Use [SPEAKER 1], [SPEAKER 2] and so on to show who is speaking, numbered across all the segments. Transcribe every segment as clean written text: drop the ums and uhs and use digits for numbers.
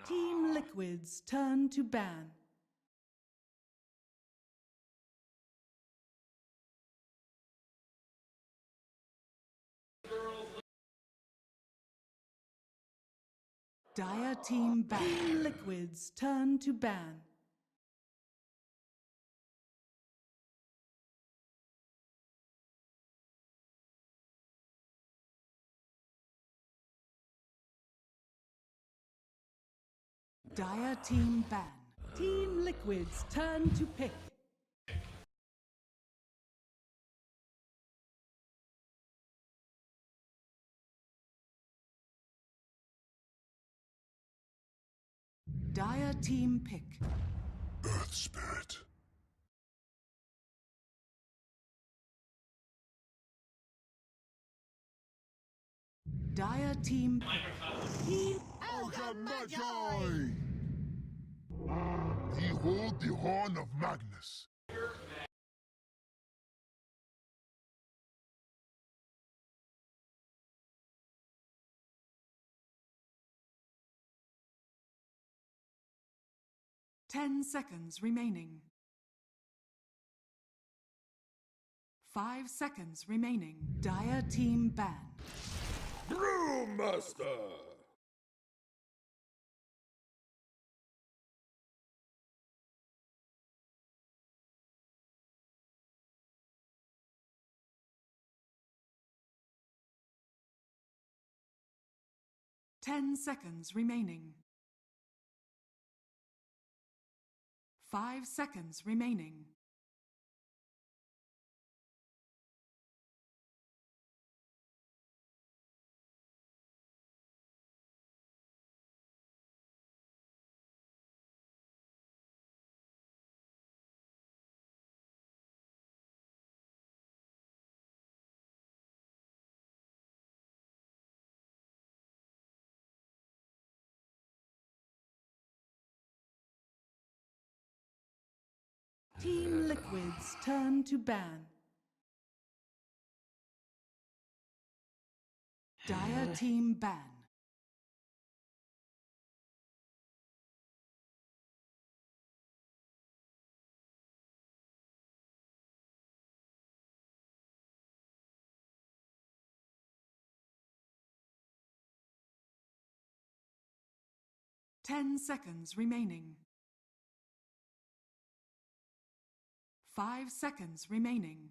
[SPEAKER 1] Team Liquid's turn to ban. Dire Team ban. Team Liquid's turn to ban. Dire Team ban. Team Liquid's turn to pick. Dire Team pick.
[SPEAKER 2] Earth Spirit.
[SPEAKER 1] Dire Team Team
[SPEAKER 2] Magi! Behold the horn of Magnus.
[SPEAKER 1] Ten seconds remaining. 5 seconds remaining. Dire Team ban.
[SPEAKER 2] Brewmaster!
[SPEAKER 1] 10 seconds remaining. 5 seconds remaining. Team Liquid's turn to ban. Dire Team ban. Ten seconds remaining. 5 seconds remaining.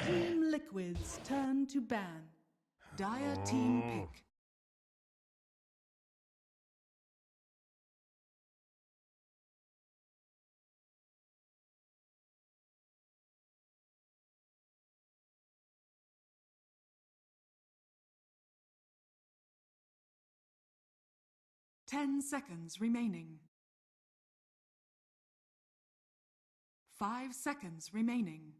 [SPEAKER 1] Team Liquid's turn to ban. Dire Team pick. Ten seconds remaining. 5 seconds remaining.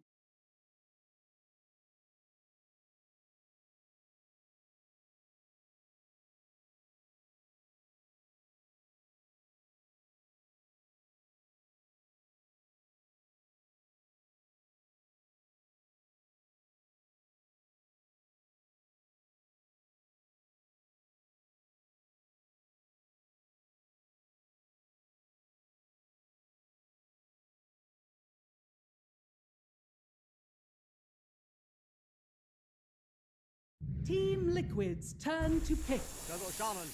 [SPEAKER 1] Team Liquid's turn to pick.
[SPEAKER 3] Turbo Shaman.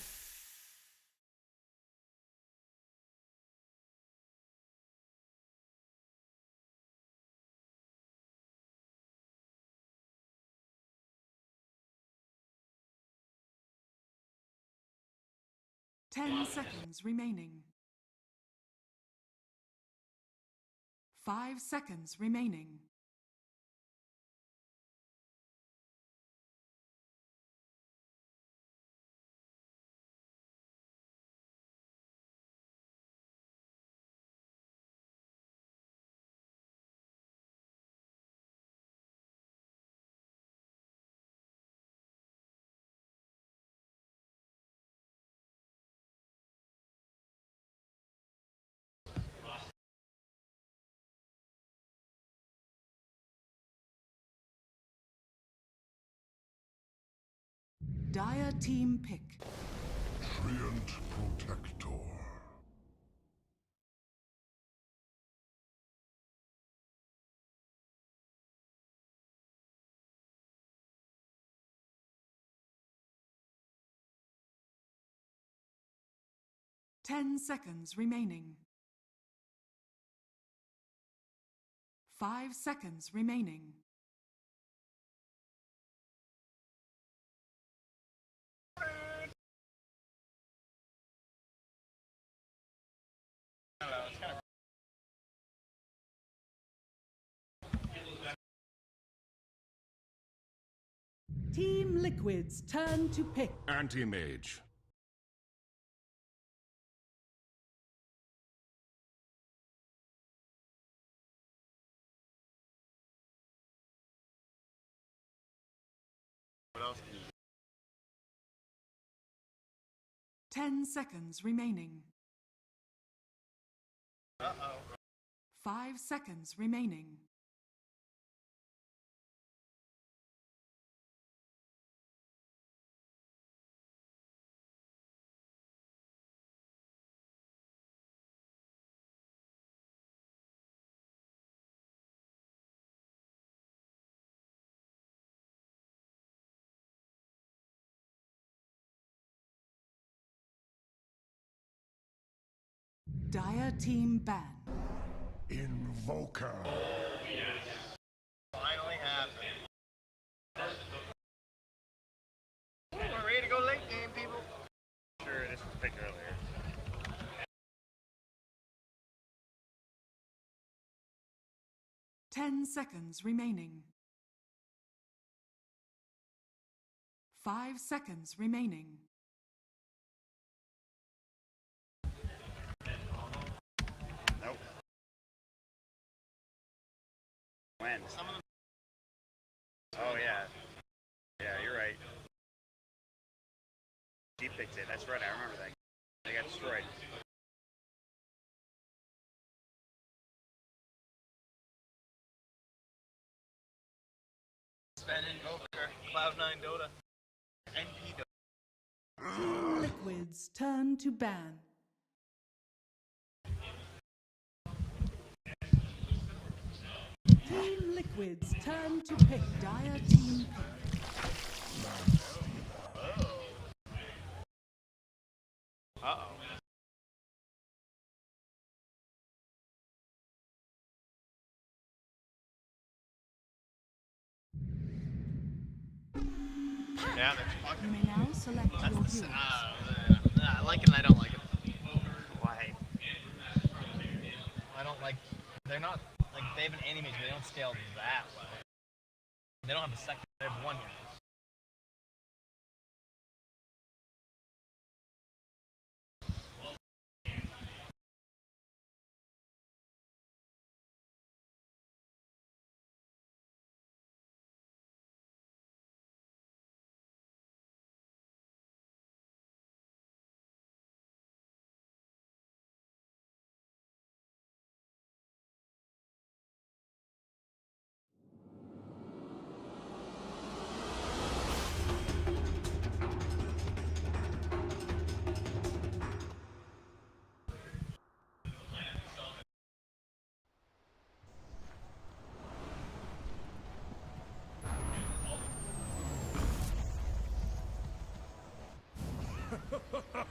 [SPEAKER 1] Ten seconds remaining. 5 seconds remaining. Dire team pick.
[SPEAKER 2] Treant Protector.
[SPEAKER 1] Ten seconds remaining. 5 seconds remaining. Team Liquid's turn to pick.
[SPEAKER 2] Anti-Mage.
[SPEAKER 3] What else?
[SPEAKER 1] 10 seconds remaining.
[SPEAKER 3] Uh-oh.
[SPEAKER 1] 5 seconds remaining. Dire team ban.
[SPEAKER 2] Invoker.
[SPEAKER 3] Finally happened. We're ready to go late game, people. Sure, this was picked earlier.
[SPEAKER 1] Ten seconds remaining. 5 seconds remaining.
[SPEAKER 3] Nope. When? Some of them. Oh, yeah. Yeah, you're right. She picked it. That's right. I remember that. They got destroyed. Spend Invoker, Cloud9 Dota, NP Dota.
[SPEAKER 1] Team Liquid's turn to ban. Team Liquid's turn to pick. Dire team pick.
[SPEAKER 3] Uh-oh. Yeah, that's fucking.
[SPEAKER 1] You may now select your unit.
[SPEAKER 3] I like it and I don't like it. Why? I don't like. They're not like they have an animation, but they don't scale that well. They don't have a second. They have one unit.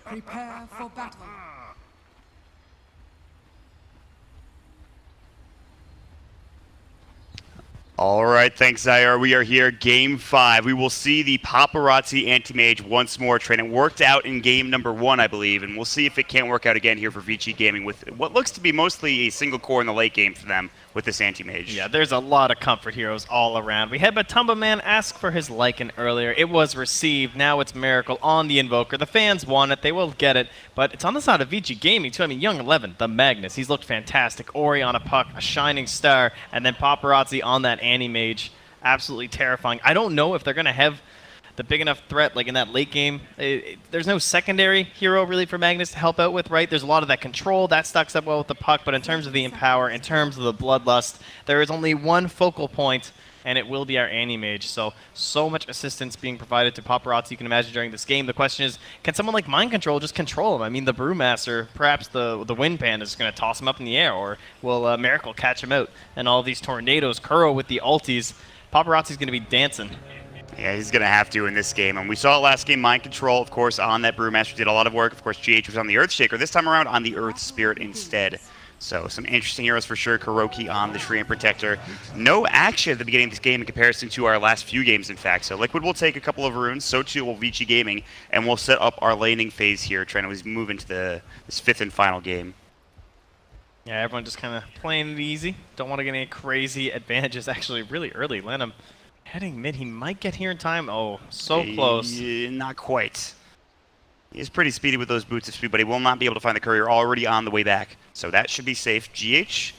[SPEAKER 1] Prepare for battle.
[SPEAKER 4] All right, thanks, Zaire. We are here, Game 5. We will see the Paparazzi Anti-Mage once more training. Worked out in Game number 1, I believe, and we'll see if it can work out again here for Vici Gaming with what looks to be mostly a single core in the late game for them with this Anti-Mage.
[SPEAKER 5] Yeah, there's a lot of comfort heroes all around. We had Batumba Man ask for his Lycan earlier. It was received. Now it's Miracle on the Invoker. The fans want it. They will get it. But it's on the side of Vici Gaming, too. I mean, Young 11, the Magnus. He's looked fantastic. Ori on a puck, a shining star, and then Paparazzi on that Anti-Mage. Absolutely terrifying. I don't know if they're going to have the big enough threat, like in that late game. There's no secondary hero really for Magnus to help out with, right? There's a lot of that control. That stacks up well with the puck, but in terms of the Empower, in terms of the Bloodlust, there is only one focal point and it will be our Anti-Mage. So much assistance being provided to Paparazzi you can imagine during this game. The question is, can someone like Mind Control just control him? I mean, the Brewmaster, perhaps the Wind Panda is going to toss him up in the air, or will Miracle catch him out? And all these tornadoes, Kuro with the ultis, Paparazzi's going to be dancing.
[SPEAKER 4] Yeah, he's going to have to in this game. And we saw it last game, Mind Control, of course, on that Brewmaster. Did a lot of work. Of course, GH was on the Earthshaker. This time around on the Earth Spirit instead. So some interesting heroes for sure. Kuroki on the Treant Protector. No action at the beginning of this game in comparison to our last few games, in fact. So Liquid will take a couple of runes. So too will Vici Gaming. And we'll set up our laning phase here, trying to move into this fifth and final game.
[SPEAKER 5] Yeah, everyone just kind of playing it easy. Don't want to get any crazy advantages actually really early. Lenham heading mid. He might get here in time. Oh, so close.
[SPEAKER 4] Not quite. He's pretty speedy with those boots of speed, but he will not be able to find the courier already on the way back. So that should be safe. GH,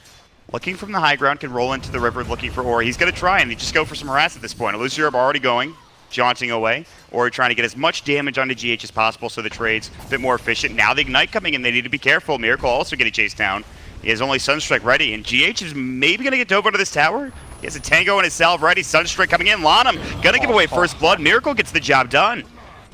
[SPEAKER 4] looking from the high ground, can roll into the river looking for Ori. He's going to try and just go for some harass at this point. Elusiorb already going, jaunting away. Ori trying to get as much damage onto GH as possible so the trade's a bit more efficient. Now the Ignite coming in. They need to be careful. Miracle also getting chased down. He has only Sunstrike ready, and GH is maybe going to get dove under this tower. He has a Tango and his salve ready. Sunstrike coming in. Lanham going to give away first blood. Miracle gets the job done.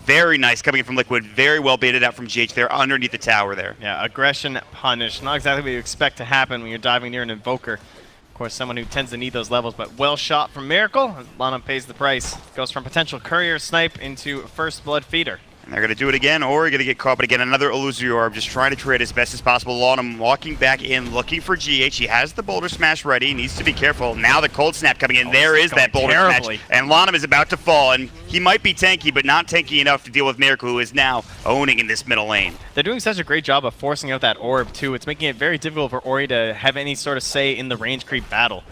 [SPEAKER 4] Very nice coming in from Liquid. Very well baited out from GH there underneath the tower there.
[SPEAKER 5] Yeah, aggression punish. Not exactly what you expect to happen when you're diving near an Invoker. Of course, someone who tends to need those levels, but well shot from Miracle. Lanham pays the price. Goes from potential courier snipe into first blood feeder.
[SPEAKER 4] And they're going to do it again, or going to get caught. But again, another Elusiorb just trying to trade as best as possible. Lanham walking back in, looking for GH. He has the Boulder Smash ready. He needs to be careful. Now the Cold Snap coming in. There is that Boulder Smash. And Lanham is about to fall. And he might be tanky, but not tanky enough to deal with Miracle, who is now owning in this middle lane.
[SPEAKER 5] They're doing such a great job of forcing out that orb, too. It's making it very difficult for Ori to have any sort of say in the range creep battle.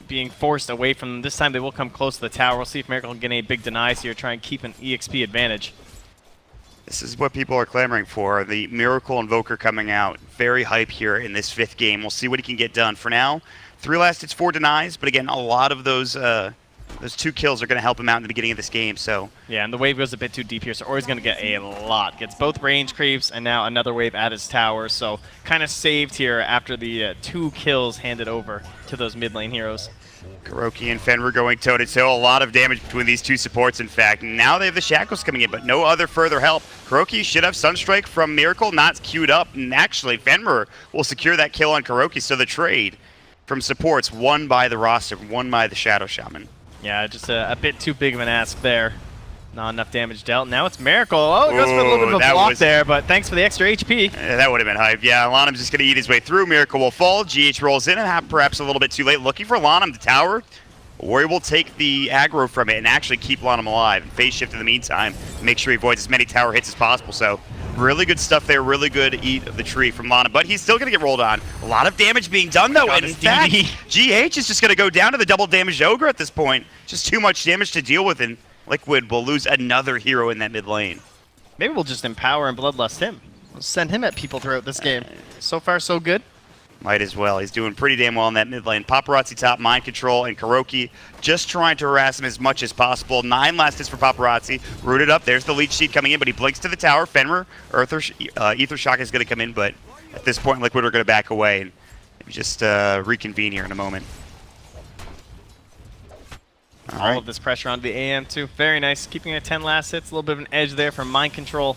[SPEAKER 5] Being forced away from them. This time they will come close to the tower. We'll see if Miracle can get any big denies here, try and keep an EXP advantage.
[SPEAKER 4] This is what people are clamoring for. The Miracle Invoker coming out. Very hype here in this fifth game. We'll see what he can get done. For now, 3 last hits, 4 denies, but again, a lot of those 2 kills are going to help him out in the beginning of this game. So
[SPEAKER 5] yeah, and the wave goes a bit too deep here, so Ori's going to get a lot. Gets both range creeps and now another wave at his tower, so kind of saved here after the 2 kills handed over to those mid lane heroes.
[SPEAKER 4] Kuroki and Fenrir going toe-to-toe. A lot of damage between these 2 supports, in fact. Now they have the Shackles coming in, but no other further help. Kuroki should have Sunstrike from Miracle, not queued up. And actually, Fenrir will secure that kill on Kuroki, so the trade from supports won by the roster, won by the Shadow Shaman.
[SPEAKER 5] Yeah, just a bit too big of an ask there. Not enough damage dealt. Now it's Miracle. Oh, it goes for a little bit of a block there, but thanks for the extra HP.
[SPEAKER 4] That would have been hype. Yeah, Lanham's just going to eat his way through. Miracle will fall. GH rolls in and perhaps a little bit too late. Looking for Lanham, the tower. Ori will take the aggro from it and actually keep Lanham alive. And phase shift in the meantime. Make sure he avoids as many tower hits as possible. So really good stuff there. Really good eat of the tree from Lanham. But he's still going to get rolled on. A lot of damage being done, though. And in fact, GH is just going to go down to the double damaged Ogre at this point. Just too much damage to deal with. And Liquid will lose another hero in that mid lane.
[SPEAKER 5] Maybe we'll just empower and bloodlust him. We'll send him at people throughout this game. So far, so good.
[SPEAKER 4] Might as well. He's doing pretty damn well in that mid lane. Paparazzi top, Mind Control, and Kuroki just trying to harass him as much as possible. 9 last hits for Paparazzi. Rooted up. There's the leech sheet coming in, but he blinks to the tower. Fenrir, Ether Shock is going to come in, but at this point, Liquid are going to back away and just reconvene here in a moment.
[SPEAKER 5] All of this pressure onto the AM too. Very nice. Keeping it 10 last hits. A little bit of an edge there from Mind Control.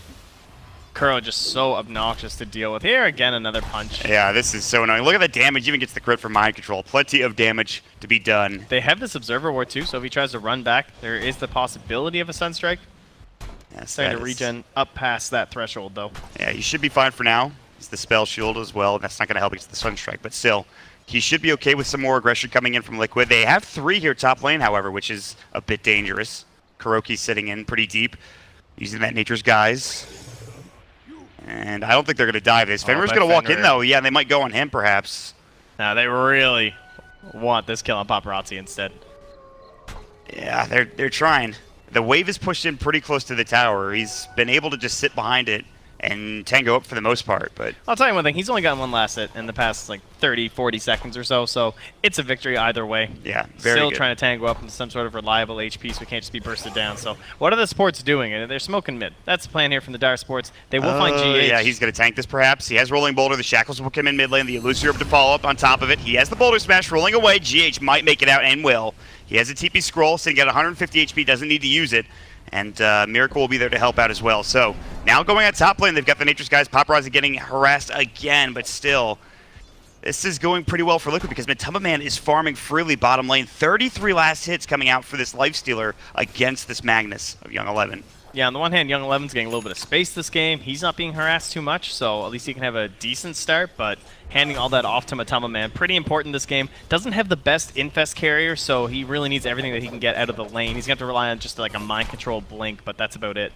[SPEAKER 5] Kuro just so obnoxious to deal with. Here again, another punch.
[SPEAKER 4] Yeah, this is so annoying. Look at the damage. Even gets the crit from Mind Control. Plenty of damage to be done.
[SPEAKER 5] They have this Observer Ward too, so if he tries to run back, there is the possibility of a Sunstrike.
[SPEAKER 4] Yes,
[SPEAKER 5] starting to regen up past that threshold though.
[SPEAKER 4] Yeah, he should be fine for now. It's the Spell Shield as well. That's not going to help against the Sunstrike, but still. He should be okay with some more aggression coming in from Liquid. They have 3 here top lane, however, which is a bit dangerous. Kuroki's sitting in pretty deep, using that Nature's Guise. And I don't think they're going to dive this. Fenrir's going to walk in, though. Yeah, they might go on him, perhaps.
[SPEAKER 5] No, they really want this kill on Paparazzi instead.
[SPEAKER 4] Yeah, they're trying. The wave is pushed in pretty close to the tower. He's been able to just sit behind it and tango up for the most part. But
[SPEAKER 5] I'll tell you one thing, he's only gotten one last hit in the past like 30, 40 seconds or so it's a victory either way.
[SPEAKER 4] yeah, very
[SPEAKER 5] Still
[SPEAKER 4] good.
[SPEAKER 5] trying to tango up into some sort of reliable HP so we can't just be bursted down. So what are the supports doing? They're smoking mid. That's the plan here from the Dire Sports. They will find GH.
[SPEAKER 4] Yeah, he's going to tank this perhaps. He has Rolling Boulder. The Shackles will come in mid lane. The Illusory Orb to follow up on top of it. He has the Boulder Smash rolling away. GH might make it out and will. He has a TP Scroll, sitting at 150 HP, doesn't need to use it. And Miracle will be there to help out as well. So now going at top lane, they've got the Nature's guys. Paparazzi getting harassed again, but still, this is going pretty well for Liquid because Matumba Man is farming freely bottom lane. 33 last hits coming out for this Lifestealer against this Magnus of Young 11.
[SPEAKER 5] Yeah, on the one hand, Young 11's getting a little bit of space this game. He's not being harassed too much, so at least he can have a decent start, but handing all that off to Matumba Man, pretty important this game. Doesn't have the best Infest carrier, so he really needs everything that he can get out of the lane. He's going to have to rely on just like a mind control blink, but that's about it.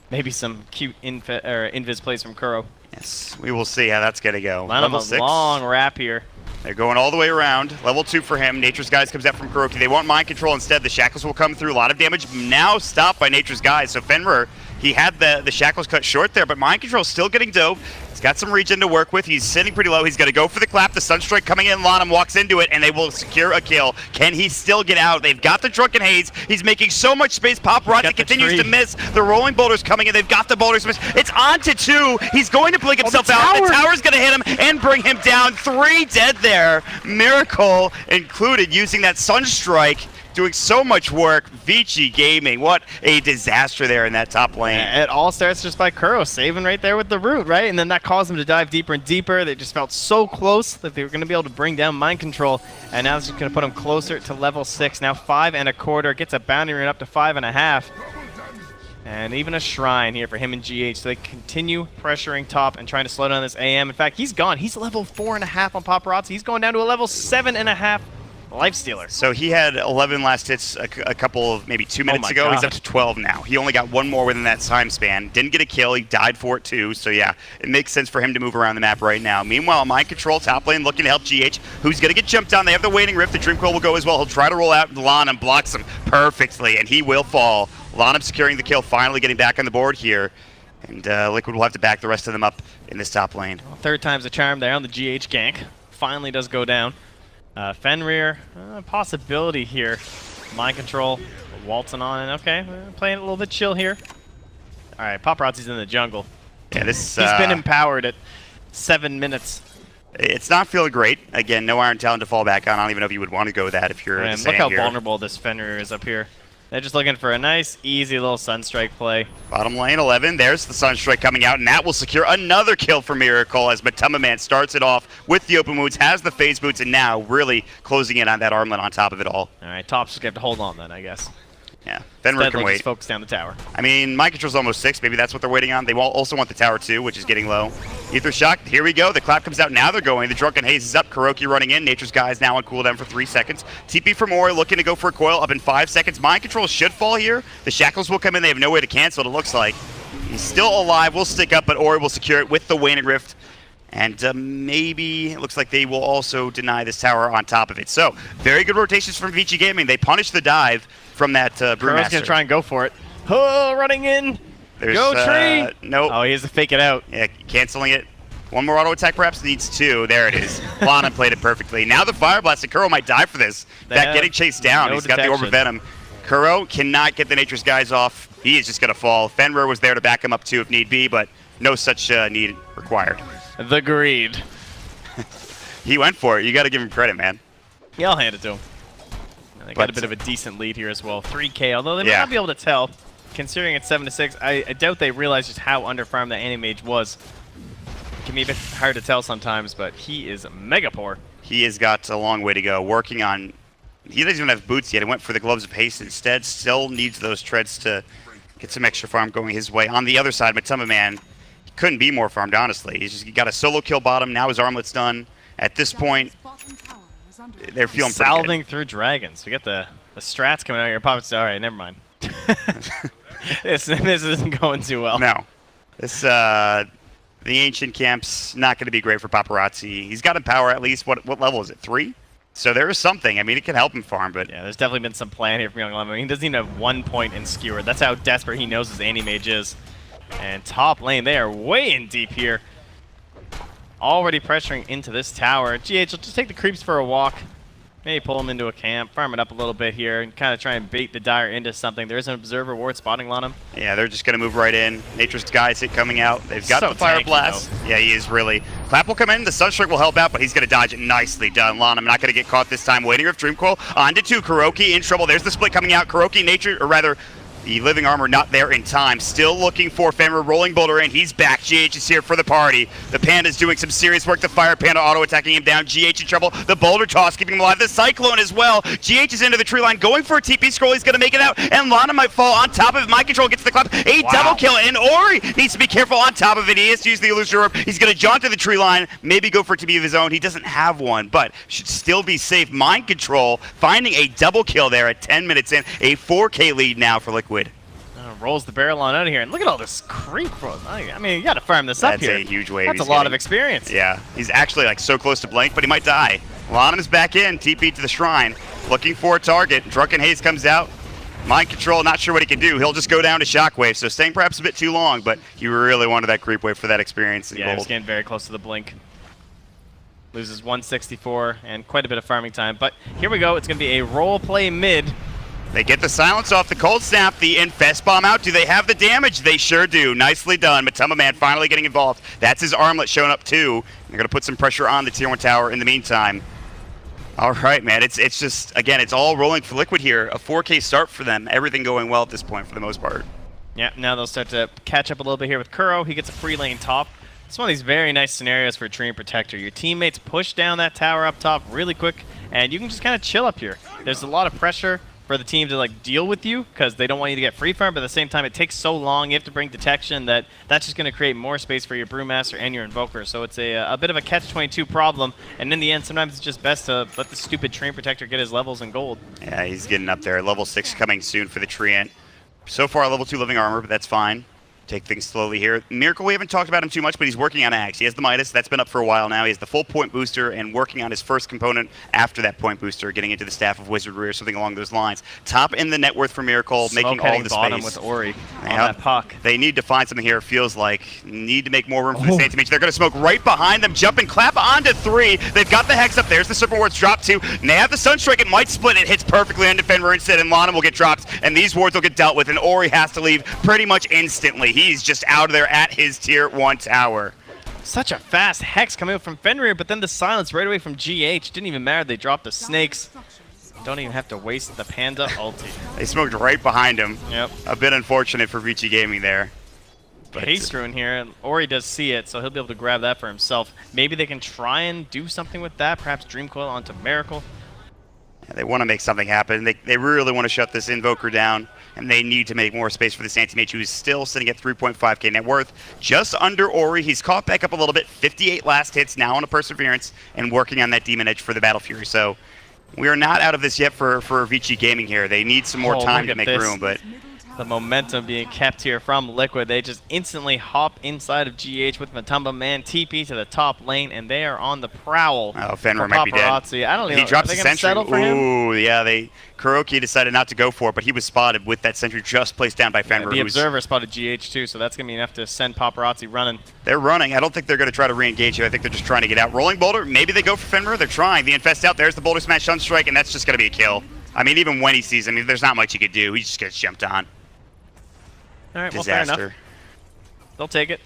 [SPEAKER 5] Maybe some cute invis plays from Kuro.
[SPEAKER 4] Yes, we will see how that's going to go.
[SPEAKER 5] Line him a
[SPEAKER 4] 6.
[SPEAKER 5] long wrap here.
[SPEAKER 4] They're going all the way around. Level 2 for him. Nature's Guys comes out from Kuroki. They want Mind Control instead. The Shackles will come through. A lot of damage now stopped by Nature's Guys. So Fenrir, he had the Shackles cut short there, but Mind Control still getting dope. He's got some regen to work with. He's sitting pretty low. He's going to go for the clap. The Sunstrike coming in. Lanham walks into it, and they will secure a kill. Can he still get out? They've got the Drunken Haze. He's making so much space. Paparazzi continues to miss. The Rolling Boulders coming in. They've got the Boulders. It's on to 2. He's going to blink himself out. The tower's going to hit him and bring him down. 3 dead there. Miracle included using that Sunstrike. Doing so much work. Vici Gaming, what a disaster there in that top lane.
[SPEAKER 5] It all starts just by Kuro saving right there with the root, right? And then that caused them to dive deeper and deeper. They just felt so close that they were going to be able to bring down Mind Control. And now it's just going to put them closer to level 6. Now 5.25. Gets a bounty rune up to 5.5. And even a Shrine here for him and GH. So they continue pressuring top and trying to slow down this AM. In fact, he's gone. He's level 4.5 on Paparazzi. He's going down to a level 7.5. Lifestealer.
[SPEAKER 4] So he had 11 last hits a couple of maybe 2 minutes ago.
[SPEAKER 5] God.
[SPEAKER 4] He's up to 12 now. He only got one more within that time span. Didn't get a kill. He died for it too. So yeah, it makes sense for him to move around the map right now. Meanwhile, Mind Control top lane looking to help GH, who's going to get jumped on. They have the Waning Rift. The Dream Coil will go as well. He'll try to roll out. Lanham blocks him perfectly, and he will fall. Lanham securing the kill, finally getting back on the board here. And Liquid will have to back the rest of them up in this top lane.
[SPEAKER 5] Well, 3rd time's a charm there on the GH gank. Finally does go down. Fenrir, possibility here. Mind Control, waltzing on, and okay, playing a little bit chill here. All right, Paparazzi's in the jungle.
[SPEAKER 4] Yeah, this
[SPEAKER 5] He's been empowered at 7 minutes.
[SPEAKER 4] It's not feeling great. Again, no Iron Talon to fall back on. I don't even know if you would want to go with that if you're
[SPEAKER 5] And look how vulnerable this Fenrir is up here. They're just looking for a nice, easy little Sunstrike play.
[SPEAKER 4] Bottom lane 11, there's the Sunstrike coming out, and that will secure another kill for Miracle as Matumba Man starts it off with the open wounds, has the phase boots, and now really closing in on that armlet on top of it all.
[SPEAKER 5] All right, Top's just going to have to hold on then, I guess.
[SPEAKER 4] Yeah, Fenrir can wait.
[SPEAKER 5] Just focus down the tower.
[SPEAKER 4] I mean, Mind Control's almost 6. Maybe that's what they're waiting on. They also want the tower too, which is getting low. Ether Shock, here we go. The clap comes out. Now they're going. The Drunken Haze is up. Kuroki running in. Nature's Guys now on cooldown for 3 seconds. TP for Mori looking to go for a coil up in 5 seconds. Mind Control should fall here. The Shackles will come in. They have no way to cancel it, it looks like. He's still alive. Will stick up, but Ori will secure it with the Waning Rift. And maybe it looks like they will also deny this tower on top of it. So, very good rotations from Vici Gaming. They punish the dive from that Brewmaster.
[SPEAKER 5] Kuro's going to try and go for it. Oh, running in.
[SPEAKER 4] There's,
[SPEAKER 5] go tree.
[SPEAKER 4] Nope.
[SPEAKER 5] Oh, he has to fake it out.
[SPEAKER 4] Yeah, canceling it. One more auto attack perhaps needs 2. There it is. Lana played it perfectly. Now the Fire Blast. Kuro might die for this. That getting chased down.
[SPEAKER 5] No
[SPEAKER 4] He's got the Orb of Venom. Kuro cannot get the Nature's Guys off. He is just going to fall. Fenrir was there to back him up too if need be, but no such need required.
[SPEAKER 5] The greed.
[SPEAKER 4] He went for it. You got to give him credit, man.
[SPEAKER 5] Yeah, I'll hand it to him. And they got a bit of a decent lead here as well. 3K, although they might not be able to tell. Considering it's 7-6, I doubt they realize just how underfarmed that Animage was. It can be a bit hard to tell sometimes, but he is mega poor.
[SPEAKER 4] He has got a long way to go. Working on... He doesn't even have boots yet. He went for the Gloves of Haste instead. Still needs those treads to get some extra farm going his way. On the other side, Matumba Man, he couldn't be more farmed, honestly. He got a solo kill bottom. Now his armlet's done. At this point, they're feeling pretty good.
[SPEAKER 5] Salving through dragons. We got the strats coming out here. Poppins. All right, never mind. this isn't going too well.
[SPEAKER 4] No. This, the Ancient Camp's not going to be great for Paparazzi. He's got a power at least. What level is it? 3? So there is something. I mean, it can help him farm, but...
[SPEAKER 5] Yeah, there's definitely been some plan here from Young 11. I mean, he doesn't even have 1 point in Skewer. That's how desperate he knows his Animage is. And top lane, they are way in deep here. Already pressuring into this tower. GH will just take the creeps for a walk. Maybe pull them into a camp, farm it up a little bit here, and kind of try and bait the Dire into something. There is an observer ward spotting on him.
[SPEAKER 4] Yeah, they're just going to move right in. Nature's Guy's hit coming out. They've got
[SPEAKER 5] So
[SPEAKER 4] the Fire
[SPEAKER 5] tanky,
[SPEAKER 4] Blast. Yeah, he is really. Clap will come in. The Sunstrike will help out, but he's going to dodge it. Nicely done. Lanham not going to get caught this time. Waiting with Dreamcoil. On to 2. Kuroki in trouble. There's the split coming out. Kuroki, Nature, or rather, the Living Armor not there in time. Still looking for Fenrir. Rolling Boulder in. He's back. GH is here for the party. The Panda's doing some serious work. The Fire Panda auto-attacking him down. GH in trouble. The Boulder Toss keeping him alive. The Cyclone as well. GH is into the tree line. Going for a TP scroll. He's going to make it out. And Lana might fall on top of it. Mind Control gets the clap. A double kill. And Ori needs to be careful on top of it. He has to use the Illusion Orb. He's going to jaunt to the tree line. Maybe go for a TP of his own. He doesn't have one, but should still be safe. Mind Control finding a double kill there at 10 minutes in. A 4K lead now for Liquid.
[SPEAKER 5] Rolls the barrel on out of here, and look at all this creep, bro. I mean, you got to farm this up here.
[SPEAKER 4] That's a huge wave.
[SPEAKER 5] That's a lot of experience.
[SPEAKER 4] Yeah, he's actually like so close to blank, but he might die. Lanham is back in, TP to the shrine, looking for a target. Drunken Haze comes out. Mind Control, not sure what he can do. He'll just go down to Shockwave, so staying perhaps a bit too long, but he really wanted that creep wave for that experience.
[SPEAKER 5] Yeah, he was getting very close to the blink. Loses 164 and quite a bit of farming time, but here we go. It's going to be a role play mid.
[SPEAKER 4] They get the silence off the Cold Snap, the Infest Bomb out. Do they have the damage? They sure do. Nicely done. Matuma Man finally getting involved. That's his armlet showing up too. They're going to put some pressure on the Tier 1 tower in the meantime. All right, man. It's just, again, it's all rolling for Liquid here. A 4K start for them. Everything going well at this point for the most part.
[SPEAKER 5] Yeah, now they'll start to catch up a little bit here with Kuro. He gets a free lane top. It's one of these very nice scenarios for a Treant Protector. Your teammates push down that tower up top really quick, and you can just kind of chill up here. There's a lot of pressure for the team to like deal with you because they don't want you to get free farm, but at the same time it takes so long, you have to bring detection that's just going to create more space for your Brewmaster and your Invoker. So it's a bit of a catch-22 problem, and in the end sometimes it's just best to let the stupid Treant Protector get his levels in gold.
[SPEAKER 4] Yeah, he's getting up there. Level 6 coming soon for the Treant. So far level 2 Living Armor, but that's fine. Take things slowly here. Miracle, we haven't talked about him too much, but he's working on Axe. He has the Midas. That's been up for a while now. He has the full point booster and working on his first component after that point booster, getting into the Staff of Wizardry or something along those lines. Top in the net worth for Miracle, making all the
[SPEAKER 5] bottom
[SPEAKER 4] space.
[SPEAKER 5] with Ori on that puck.
[SPEAKER 4] They need to find something here, it feels like. Need to make more room for the Saints Mage. They're going to smoke right behind them. Jump and clap onto 3. They've got the Hex up. There's the Serpent Wards drop 2. They have the Sunstrike. It might split. It hits perfectly on Defender instead, and Lana will get dropped, and these wards will get dealt with, and Ori has to leave pretty much instantly. He's just out of there at his Tier 1 tower.
[SPEAKER 5] Such a fast Hex coming out from Fenrir, but then the silence right away from GH. Didn't even matter. They dropped the snakes. Don't even have to waste the Panda ulti.
[SPEAKER 4] They smoked right behind him.
[SPEAKER 5] Yep.
[SPEAKER 4] A bit unfortunate for Vici Gaming there. But
[SPEAKER 5] Haste Rune here, and Ori does see it, so he'll be able to grab that for himself. Maybe they can try and do something with that, perhaps Dreamcoil onto Miracle.
[SPEAKER 4] Yeah, they want to make something happen. They really want to shut this Invoker down, and they need to make more space for this anti-mage, who is still sitting at 3.5k net worth. Just under Ori. He's caught back up a little bit. 58 last hits, now on a Perseverance, and working on that Demon Edge for the Battle Fury. So we are not out of this yet for Vici Gaming here. They need some more time to make room, but
[SPEAKER 5] the momentum being kept here from Liquid. They just instantly hop inside of GH with Matumba Man, TP to the top lane, and they are on the prowl.
[SPEAKER 4] Oh, Fenrir might be dead.
[SPEAKER 5] I don't even know.
[SPEAKER 4] He drops the sentry.
[SPEAKER 5] Ooh,
[SPEAKER 4] yeah, Kuroki decided not to go for it, but he was spotted with that sentry just placed down by Fenrir.
[SPEAKER 5] The Observer spotted GH too, so that's going to be enough to send Paparazzi running.
[SPEAKER 4] They're running. I don't think they're going to try to re-engage you. I think they're just trying to get out. Rolling Boulder, maybe they go for Fenrir. They're trying. The Infest out. There's the Boulder Smash Sunstrike, and that's just going to be a kill. I mean, even when he sees him, there's not much he could do. He just gets jumped on.
[SPEAKER 5] All right, well, fair enough.
[SPEAKER 4] Disaster.
[SPEAKER 5] They'll take it.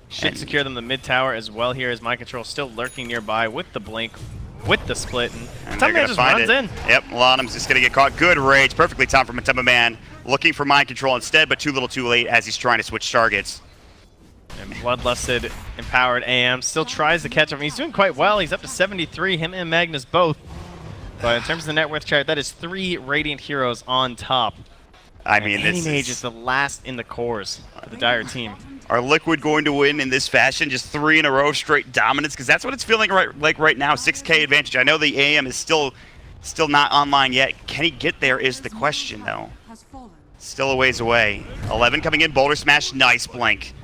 [SPEAKER 5] Should secure them the mid tower as well here, as Mind Control still lurking nearby with the blink, with the split, and Matumba Man just runs in.
[SPEAKER 4] Yep, Lanham's just going to get caught. Good rage. Perfectly timed for Matumba Man. Looking for Mind Control instead, but too little too late as he's trying to switch targets.
[SPEAKER 5] And Bloodlusted, Empowered AM still tries to catch him. He's doing quite well. He's up to 73, him and Magnus both. But in terms of the net worth chart, that is 3 Radiant Heroes on top.
[SPEAKER 4] I mean, this
[SPEAKER 5] Mage is the last in the cores for the Dire team.
[SPEAKER 4] Are Liquid going to win in this fashion? Just 3 in a row straight dominance? Because that's what it's feeling like right now. 6k advantage. I know the AM is still not online yet. Can he get there is the question, though. Still a ways away. 11 coming in. Boulder Smash. Nice blink.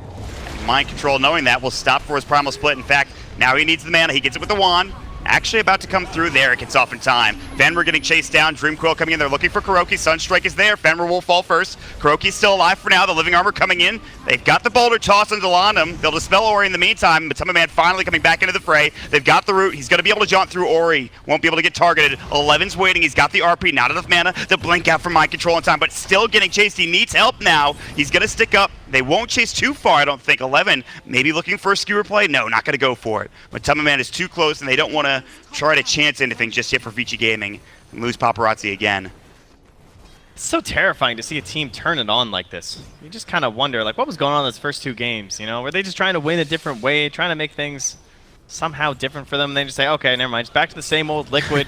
[SPEAKER 4] Mind Control, knowing that, will stop for his Primal Split. In fact, now he needs the mana. He gets it with the wand. actually about to come through there. It gets off in time. Fenrir getting chased down. Dreamcoil coming in. They're looking for Kuroki. Sunstrike is there. Fenrir will fall first. Kuroki's still alive for now. The living armor coming in. They've got the boulder toss into Lanham. They'll dispel Ori in the meantime. Matama Man finally coming back into the fray. They've got the root. He's going to be able to jaunt through Ori. Won't be able to get targeted. 11's waiting. He's got the RP. Not enough mana to blink out from mind control in time, but still getting chased. He needs help now. He's going to stick up. They won't chase too far, I don't think. 11 maybe looking for a skewer play. No, not going to go for it. Matama Man is too close, and they don't want to try to chance anything just yet for Vici Gaming and lose Paparazzi again.
[SPEAKER 5] It's so terrifying to see a team turn it on like this. You just kind of wonder, like, what was going on in those first 2 games? You know, were they just trying to win a different way, trying to make things somehow different for them? And they just say, okay, never mind, it's back to the same old Liquid.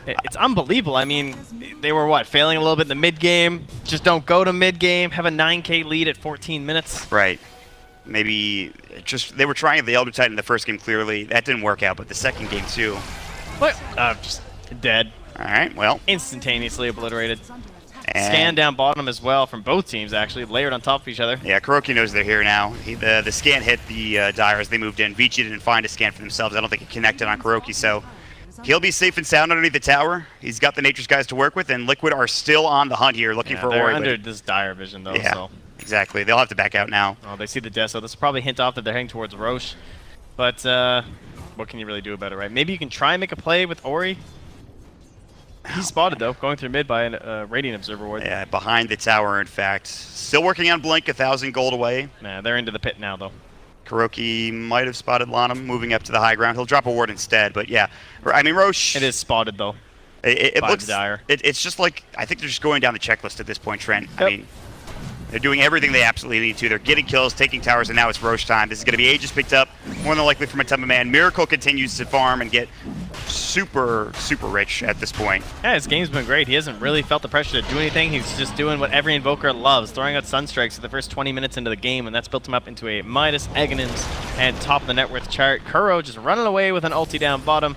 [SPEAKER 5] It's unbelievable. I mean, they were, what, failing a little bit in the mid-game? Just don't go to mid-game, have a 9K lead at 14 minutes.
[SPEAKER 4] Right. Maybe just they were trying the Elder Titan in the first game, clearly. That didn't work out, but the second game, too.
[SPEAKER 5] What? Just dead.
[SPEAKER 4] All right, well.
[SPEAKER 5] Instantaneously obliterated. Scan down bottom as well from both teams, actually, layered on top of each other.
[SPEAKER 4] Yeah, Kuroki knows they're here now. The scan hit the Dire as they moved in. Vici didn't find a scan for themselves. I don't think it connected on Kuroki, so he'll be safe and sound underneath the tower. He's got the Nature's guys to work with, and Liquid are still on the hunt here, looking for
[SPEAKER 5] they're
[SPEAKER 4] Ori.
[SPEAKER 5] under this Dire vision, though.
[SPEAKER 4] Yeah,
[SPEAKER 5] so.
[SPEAKER 4] exactly. They'll have to back out now.
[SPEAKER 5] Oh, they see the Death, so this will probably hint off that they're heading towards Roche. But what can you really do about it, right? Maybe you can try and make a play with Ori. He's spotted, though, going through mid by a Radiant Observer Ward.
[SPEAKER 4] Yeah, behind the tower, in fact. Still working on Blink, 1,000 gold away.
[SPEAKER 5] Nah, they're into the pit now, though.
[SPEAKER 4] Kuroki might have spotted Lanham moving up to the high ground. He'll drop a ward instead, but yeah. I mean, Roche...
[SPEAKER 5] It is spotted, though.
[SPEAKER 4] It looks...
[SPEAKER 5] Dire.
[SPEAKER 4] It's just like... I think they're just going down the checklist at this point, Trent.
[SPEAKER 5] Yep.
[SPEAKER 4] I mean, they're doing everything they absolutely need to. They're getting kills, taking towers, and now it's Roche time. This is going to be Aegis picked up, more than likely from a Matama Man. Miracle continues to farm and get super, super rich at this point.
[SPEAKER 5] Yeah, his game's been great. He hasn't really felt the pressure to do anything. He's just doing what every Invoker loves, throwing out Sunstrikes for the first 20 minutes into the game, and that's built him up into a Midas, Aghanims, and top of the net worth chart. Kuro just running away with an ulti down bottom.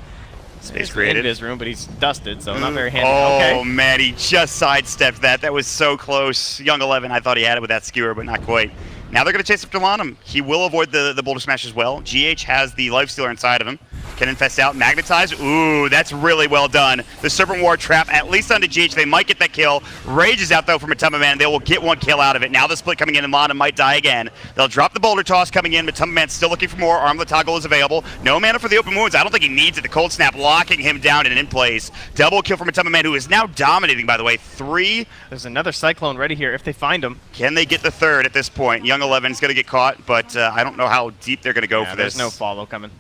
[SPEAKER 4] Space created.
[SPEAKER 5] His room, but he's dusted, so not very handy.
[SPEAKER 4] Oh,
[SPEAKER 5] okay.
[SPEAKER 4] man, he just sidestepped that. That was so close. Young 11, I thought he had it with that skewer, but not quite. Now they're going to chase after Lanham. He will avoid the Boulder Smash as well. GH has the Lifestealer inside of him. Can infest out, magnetize. Ooh, that's really well done. The Serpent Ward trap, at least onto GH. They might get that kill. Rage is out, though, from Matama Man. They will get 1 kill out of it. Now the split coming in, and Lanham might die again. They'll drop the Boulder Toss coming in. Matama Man's still looking for more. Armlet Toggle is available. No mana for the open wounds. I don't think he needs it. The Cold Snap locking him down and in place. Double kill from Matama Man, who is now dominating, by the way. 3.
[SPEAKER 5] There's another Cyclone ready here if they find him.
[SPEAKER 4] Can they get the 3rd at this point? Young 11's going to get caught, but I don't know how deep they're going to go for this.
[SPEAKER 5] There's no follow coming.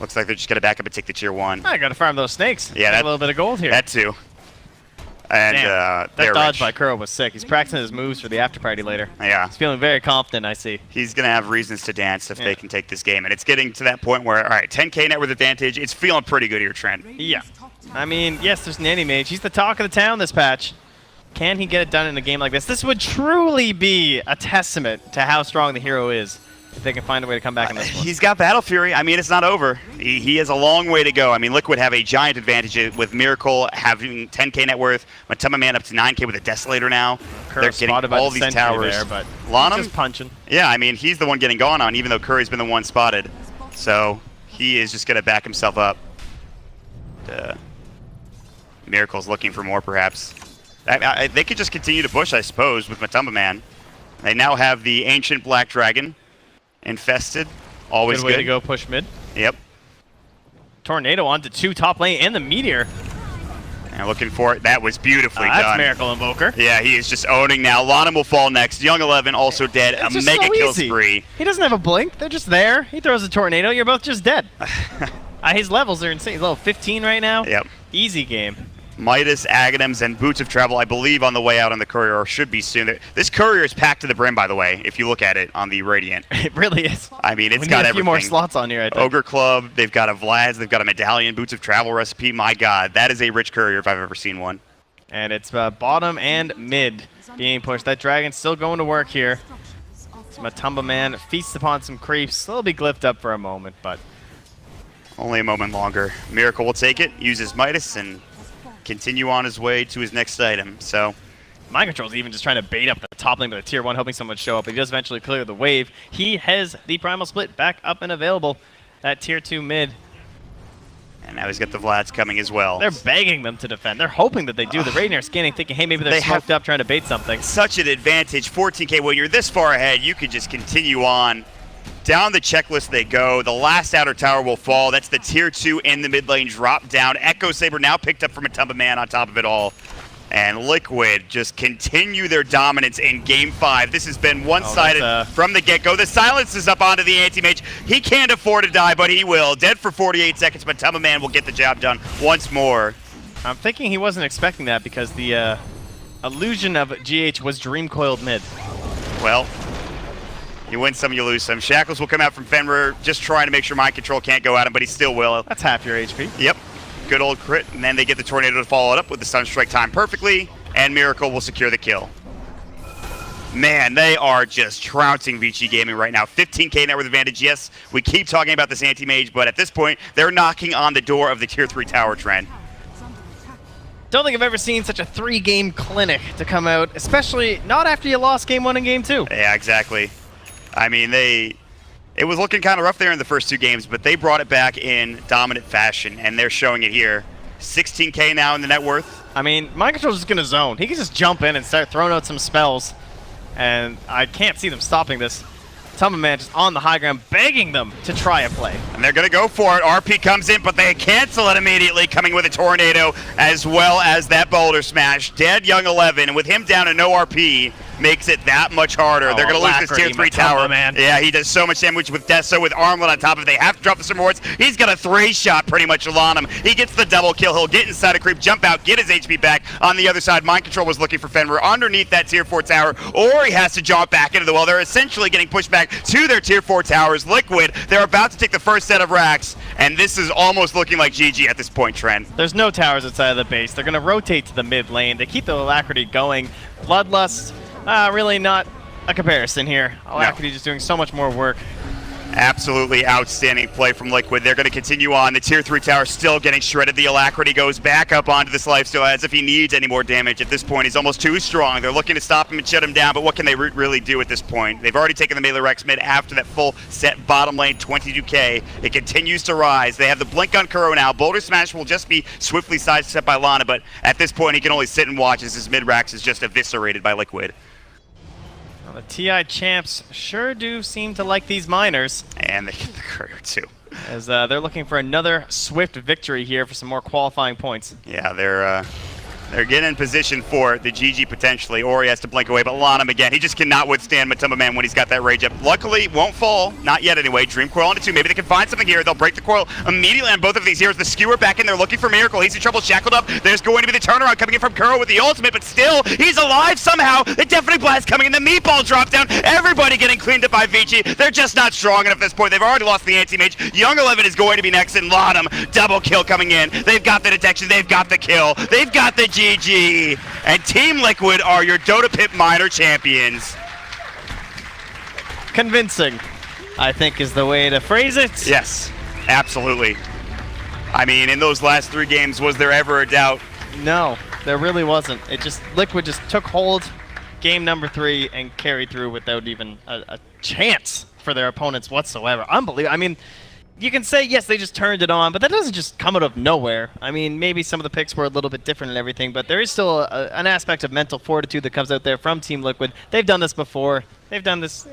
[SPEAKER 4] Looks like they're just going to back up and take the tier 1.
[SPEAKER 5] I gotta farm those snakes.
[SPEAKER 4] Yeah,
[SPEAKER 5] a little bit of gold here.
[SPEAKER 4] That too. And
[SPEAKER 5] that
[SPEAKER 4] they're
[SPEAKER 5] dodge
[SPEAKER 4] rich.
[SPEAKER 5] by Kuro was sick. He's practicing his moves for the after party later.
[SPEAKER 4] Yeah.
[SPEAKER 5] He's feeling very confident, I see.
[SPEAKER 4] He's going to have reasons to dance if they can take this game. And it's getting to that point where, all right, 10K net worth advantage. It's feeling pretty good here, Trent.
[SPEAKER 5] Yeah. I mean, yes, there's Nanny Mage. He's the talk of the town this patch. Can he get it done in a game like this? This would truly be a testament to how strong the hero is. If they can find a way to come back in this one.
[SPEAKER 4] He's got Battle Fury. I mean, it's not over. He has a long way to go. I mean, Liquid have a giant advantage with Miracle having 10K net worth. Matama Man up to 9K with a Desolator now. They're getting all these towers.
[SPEAKER 5] There, but
[SPEAKER 4] Lanham,
[SPEAKER 5] just punching.
[SPEAKER 4] Yeah, I mean, he's the one getting gone on, even though Curry's been the one spotted. So he is just going to back himself up. Miracle's looking for more, perhaps. They could just continue to push, I suppose, with Matama Man. They now have the Ancient Black Dragon. Infested, always good.
[SPEAKER 5] Good way to go push mid.
[SPEAKER 4] Yep.
[SPEAKER 5] Tornado onto 2 top lane and the Meteor.
[SPEAKER 4] And looking for it. That was beautifully
[SPEAKER 5] That's
[SPEAKER 4] done.
[SPEAKER 5] Miracle Invoker.
[SPEAKER 4] Yeah, he is just owning now. Lanham will fall next. Young 11 also dead.
[SPEAKER 5] It's
[SPEAKER 4] a
[SPEAKER 5] just
[SPEAKER 4] mega
[SPEAKER 5] so
[SPEAKER 4] kill
[SPEAKER 5] easy.
[SPEAKER 4] spree.
[SPEAKER 5] He doesn't have a blink. They're just there. He throws a tornado. You're both just dead. His levels are insane. He's level 15 right now.
[SPEAKER 4] Yep.
[SPEAKER 5] Easy game.
[SPEAKER 4] Midas, Aghanims, and Boots of Travel, I believe, on the way out on the courier, or should be soon. This courier is packed to the brim, by the way, if you look at it on the Radiant.
[SPEAKER 5] It really is.
[SPEAKER 4] I mean, it's
[SPEAKER 5] we
[SPEAKER 4] got
[SPEAKER 5] need a
[SPEAKER 4] everything.
[SPEAKER 5] few more slots on here, I think.
[SPEAKER 4] Ogre Club, they've got a Vlad's, they've got a Medallion, Boots of Travel recipe. My God, that is a rich courier if I've ever seen one.
[SPEAKER 5] And it's bottom and mid being pushed. That Dragon's still going to work here. Matama Man feasts upon some creeps. They'll be glyphed up for a moment, but
[SPEAKER 4] only a moment longer. Miracle will take it, uses Midas, and continue on his way to his next item. So
[SPEAKER 5] Mind Control's even just trying to bait up the top lane with a tier 1, hoping someone would show up. But he does eventually clear the wave. He has the Primal Split back up and available. That tier 2 mid.
[SPEAKER 4] And now he's got the Vlads coming as well.
[SPEAKER 5] They're begging them to defend. They're hoping that they do. The Radiant are scanning, thinking, hey, maybe they're smoked up trying to bait something.
[SPEAKER 4] Such an advantage. 14K, when you're this far ahead, you could just continue on. Down the checklist they go. The last outer tower will fall. That's the tier 2 in the mid lane drop down. Echo Saber now picked up from a Tumba Man on top of it all. And Liquid just continue their dominance in Game 5. This has been one-sided from the get-go. The silence is up onto the Anti-Mage. He can't afford to die, but he will. Dead for 48 seconds, but Tumba Man will get the job done once more.
[SPEAKER 5] I'm thinking he wasn't expecting that because the illusion of GH was Dream Coiled mid.
[SPEAKER 4] Well, you win some, you lose some. Shackles will come out from Fenrir, just trying to make sure Mind Control can't go at him, but he still will.
[SPEAKER 5] That's half your HP.
[SPEAKER 4] Yep. Good old crit, and then they get the Tornado to follow it up with the Sunstrike time perfectly, and Miracle will secure the kill. Man, they are just trouncing Vici Gaming right now. 15K net worth advantage. Yes, we keep talking about this Anti-Mage, but at this point, they're knocking on the door of the Tier 3 tower trend.
[SPEAKER 5] Don't think I've ever seen such a 3-game clinic to come out, especially not after you lost Game 1 and Game 2.
[SPEAKER 4] Yeah, exactly. I mean, it was looking kind of rough there in the first 2 games, but they brought it back in dominant fashion, and they're showing it here. 16K now in the net worth.
[SPEAKER 5] I mean, Mind Control's just going to zone. He can just jump in and start throwing out some spells, and I can't see them stopping this. Tumba Man just on the high ground, begging them to try a play.
[SPEAKER 4] And they're going to go for it. RP comes in, but they cancel it immediately, coming with a Tornado, as well as that Boulder Smash. Dead Young 11, and with him down to no RP, makes it that much harder. They're going to lose this tier 3 tower.
[SPEAKER 5] Man.
[SPEAKER 4] Yeah, he does so much damage with Deso, with Armlet on top of it. They have to drop the Summer He's got a 3-shot pretty much on him. He gets the double kill. He'll get inside a creep, jump out, get his HP back. On the other side, Mind Control was looking for Fenrir underneath that tier 4 tower, or he has to jump back into the well. They're essentially getting pushed back to their tier 4 towers. Liquid, they're about to take the first set of racks, and this is almost looking like GG at this point, Trent.
[SPEAKER 5] There's no towers outside of the base. They're going to rotate to the mid lane. They keep the Alacrity going. Bloodlust, really not a comparison here. Alacrity just doing so much more work.
[SPEAKER 4] Absolutely outstanding play from Liquid. They're going to continue on. The tier 3 tower still getting shredded. The Alacrity goes back up onto this lifesteal as if he needs any more damage. At this point, he's almost too strong. They're looking to stop him and shut him down, but what can they really do at this point? They've already taken the melee Rex mid after that full set bottom lane, 22K. It continues to rise. They have the blink on Kuro now. Boulder Smash will just be swiftly sidestepped by Lana, but at this point, he can only sit and watch as his mid-Rax is just eviscerated by Liquid.
[SPEAKER 5] The TI champs sure do seem to like these miners.
[SPEAKER 4] And they get the courier too.
[SPEAKER 5] As they're looking for another swift victory here for some more qualifying points.
[SPEAKER 4] Yeah, they're getting in position for the GG potentially, or he has to blink away, but Lanham again, he just cannot withstand Matumba Man when he's got that rage up. Luckily, won't fall, not yet anyway. Dream Coil onto 2, maybe they can find something here. They'll break the coil immediately on both of these heroes. The Skewer back in there looking for Miracle. He's in trouble, shackled up. There's going to be the turnaround coming in from Kuro with the ultimate, but still, he's alive somehow. The Deafening Blast coming in, the Meatball drop down. Everybody getting cleaned up by Vici. They're just not strong enough at this point. They've already lost the Anti-Mage. Young 11 is going to be next, and Lanham, double kill coming in. They've got the detection, they've got the kill, they've got the GG. And Team Liquid are your Dota Pit minor champions.
[SPEAKER 5] Convincing, I think, is the way to phrase it.
[SPEAKER 4] Yes, absolutely. I mean, in those last 3 games, was there ever a doubt?
[SPEAKER 5] No, there really wasn't. Liquid just took hold game number 3 and carried through without even a chance for their opponents whatsoever. Unbelievable. I mean, you can say, yes, they just turned it on, but that doesn't just come out of nowhere. I mean, maybe some of the picks were a little bit different and everything, but there is still an aspect of mental fortitude that comes out there from Team Liquid. They've done this before. They've done this